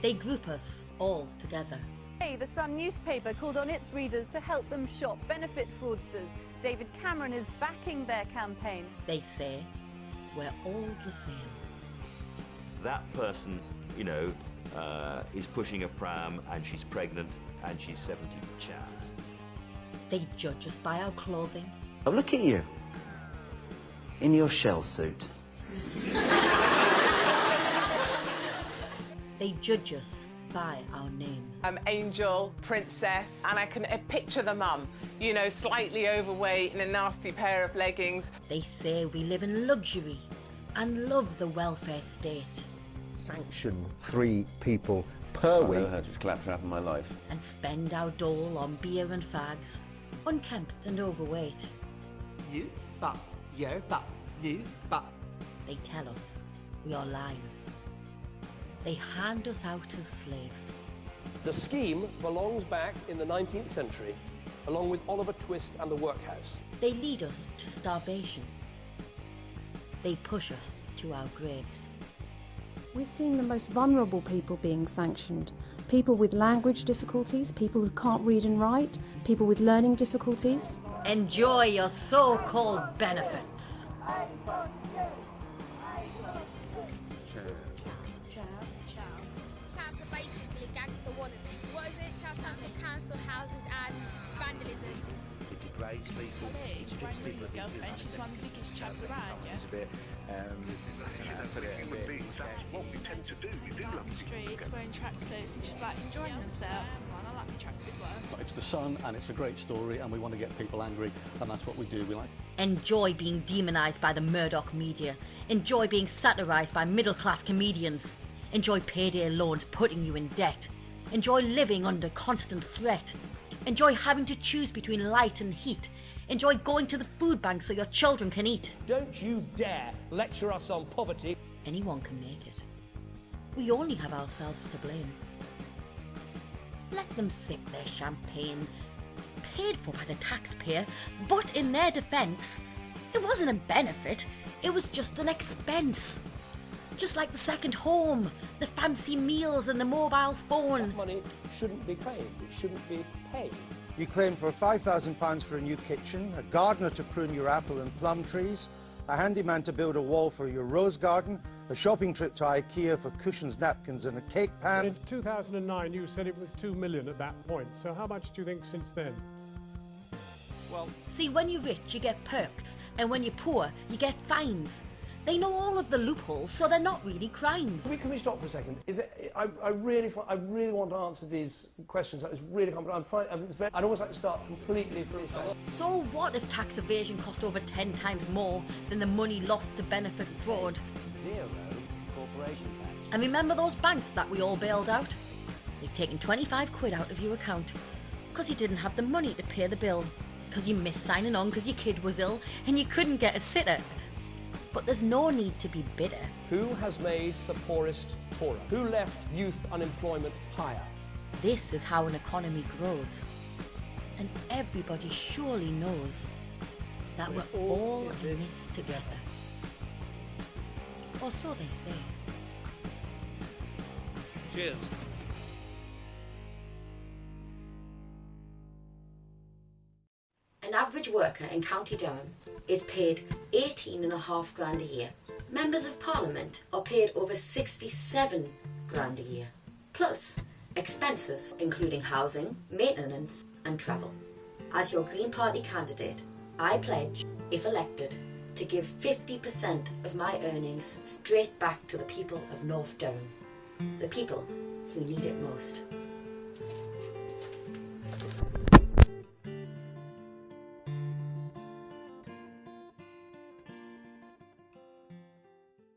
They group us all together. The Sun newspaper called on its readers to help them shop benefit fraudsters. David Cameron is backing their campaign. They say we're all the same. That person, you know, is pushing a pram and she's pregnant and she's 70 chap. They judge us by our clothing. Oh, look at you. In your shell suit. They judge us by our name. Angel, princess, and I can picture the mum, you know, slightly overweight in a nasty pair of leggings. They say we live in luxury and love the welfare state. Sanction 3 people per week. I've never heard such claptrap in my life. And spend our dole on beer and fags, unkempt and overweight. You, but, you, but, you, but. They tell us we are liars. They hand us out as slaves. The scheme belongs back in the 19th century, along with Oliver Twist and the workhouse. They lead us to starvation. They push us to our graves. We're seeing the most vulnerable people being sanctioned. People with language difficulties, people who can't read and write, people with learning difficulties. Enjoy your so-called benefits. Chavs are basically gangster wannabes. What is it? Chavs stands for council houses and vandalism. It degrades people. It strips people of girlfriend. She's one of the biggest chavs around, yeah? It's a bit, That's what we tend to do. We do love the streets, wearing tracksuits and just like enjoying themselves. I like my tracksuit work. It's the Sun and it's a great story and we want to get people angry and that's what we do. We like. Enjoy being demonised by the Murdoch media. Enjoy being satirised by middle-class comedians. Enjoy payday loans putting you in debt. Enjoy living under constant threat. Enjoy having to choose between light and heat. Enjoy going to the food bank so your children can eat. Don't you dare lecture us on poverty. Anyone can make it. We only have ourselves to blame. Let them sip their champagne, paid for by the taxpayer, but in their defence, it wasn't a benefit, it was just an expense. Just like the second home, the fancy meals and the mobile phone. That money shouldn't be paid. It shouldn't be paid. You claim for £5,000 for a new kitchen, a gardener to prune your apple and plum trees, a handyman to build a wall for your rose garden, a shopping trip to IKEA for cushions, napkins and a cake pan. In 2009 you said it was 2 million at that point, so how much do you think since then? Well, see, when you're rich you get perks, and when you're poor you get fines. They know all of the loopholes, so they're not really crimes. Can we stop for a second? I really want to answer these questions. It's really complicated. I'd almost like to start completely from scratch. So what if tax evasion cost over 10 times more than the money lost to benefit fraud? Zero corporation tax. And remember those banks that we all bailed out? They've taken 25 quid out of your account because you didn't have the money to pay the bill, because you missed signing on because your kid was ill and you couldn't get a sitter. But there's no need to be bitter. Who has made the poorest poorer? Who left youth unemployment higher? This is how an economy grows. And everybody surely knows that we're all in this together. Or so they say. Cheers. An average worker in County Durham is paid 18.5 grand a year. Members of Parliament are paid over 67 grand a year. Plus expenses including housing, maintenance and travel. As your Green Party candidate, I pledge, if elected, to give 50% of my earnings straight back to the people of North Durham. The people who need it most.